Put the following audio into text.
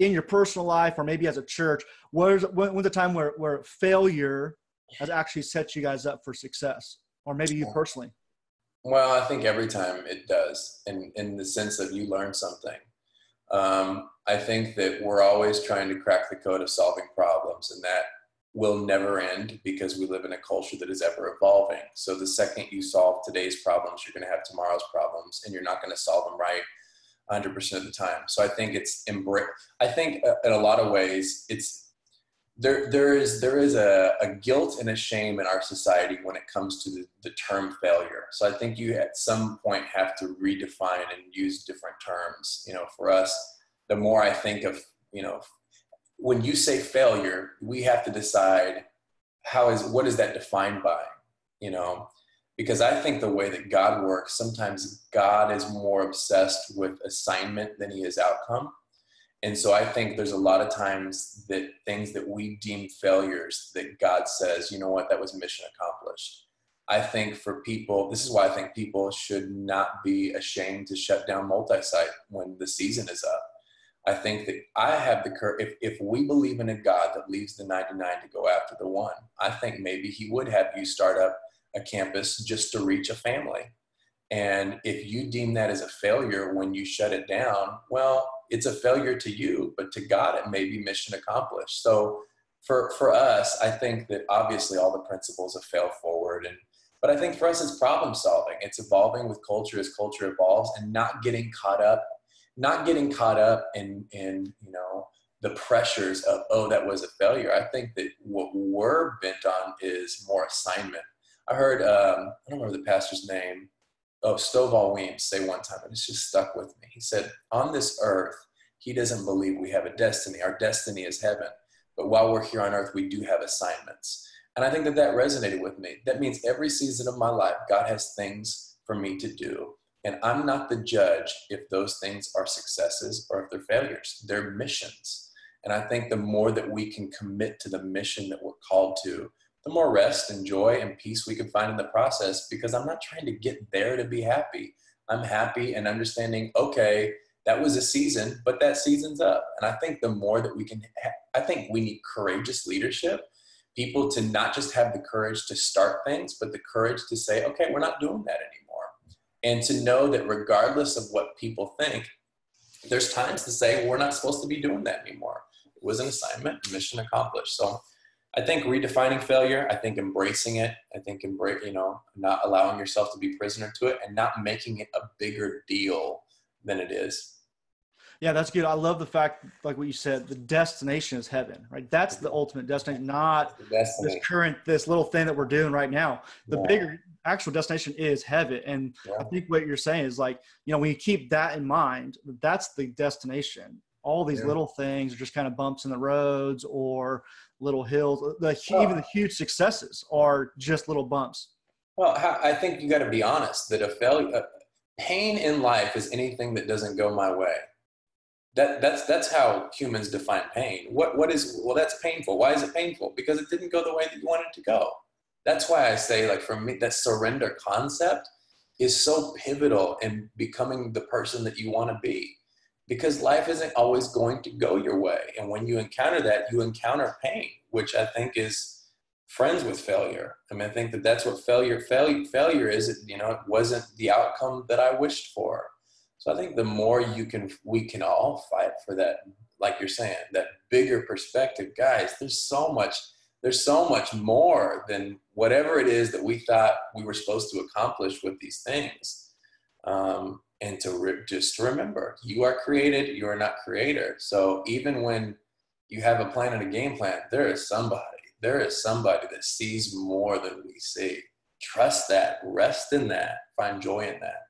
in your personal life or maybe as a church, when's the time where failure has actually set you guys up for success, or maybe you personally? Well, I think every time it does, in the sense of you learn something. I think that we're always trying to crack the code of solving problems, and that will never end because we live in a culture that is ever evolving. So the second you solve today's problems, you're going to have tomorrow's problems, and you're not going to solve them right 100% of the time. So I think I think in a lot of ways there is a guilt and a shame in our society when it comes to the term failure. So I think you at some point have to redefine and use different terms. For us, the more I think of, when you say failure, we have to decide what is that defined by, because I think the way that God works, sometimes God is more obsessed with assignment than he is outcome. And so I think there's a lot of times that things that we deem failures that God says, you know what, that was mission accomplished. I think for people, this is why I think people should not be ashamed to shut down multi-site when the season is up. I think that I have the courage, if we believe in a God that leaves the 99 to go after the one, I think maybe he would have you start up a campus just to reach a family. And if you deem that as a failure when you shut it down, well, it's a failure to you, but to God, it may be mission accomplished. So for us, I think that obviously all the principles of fail forward. But I think for us, it's problem solving. It's evolving with culture as culture evolves, and not getting caught up in the pressures of, oh, that was a failure. I think that what we're bent on is more assignment. I heard, I don't remember the pastor's name, Stovall Weems say one time, and it's just stuck with me. He said, on this earth, he doesn't believe we have a destiny. Our destiny is heaven. But while we're here on earth, we do have assignments. And I think that resonated with me. That means every season of my life, God has things for me to do. And I'm not the judge if those things are successes or if they're failures. They're missions. And I think the more that we can commit to the mission that we're called to, the more rest and joy and peace we can find in the process, because I'm not trying to get there to be happy. I'm happy and understanding, okay, that was a season, but that season's up. And I think the more that we can, I think we need courageous leadership, people to not just have the courage to start things, but the courage to say, okay, we're not doing that anymore. And to know that regardless of what people think, there's times to say, we're not supposed to be doing that anymore. It was an assignment, mission accomplished. So I think redefining failure, I think embracing it, I think not allowing yourself to be prisoner to it and not making it a bigger deal than it is. Yeah, that's good. I love the fact, like what you said, the destination is heaven, right? That's the ultimate destination, not this little thing that we're doing right now. The bigger actual destination is heaven. And I think what you're saying is when you keep that in mind, that's the destination. All these little things are just kind of bumps in the roads or little hills. Even the huge successes are just little bumps. Well, I think you got to be honest that pain in life is anything that doesn't go my way. That's how humans define pain. That's painful. Why is it painful? Because it didn't go the way that you wanted it to go. That's why I say, for me, that surrender concept is so pivotal in becoming the person that you want to be. Because life isn't always going to go your way. And when you encounter that, you encounter pain, which I think is friends with failure. I mean, I think that's what failure is. It wasn't the outcome that I wished for. So I think the more we can all fight for that, like you're saying, that bigger perspective. Guys, there's so much more than whatever it is that we thought we were supposed to accomplish with these things. And just to remember, you are created, you are not creator. So even when you have a plan and a game plan, there is somebody that sees more than we see. Trust that, rest in that, find joy in that.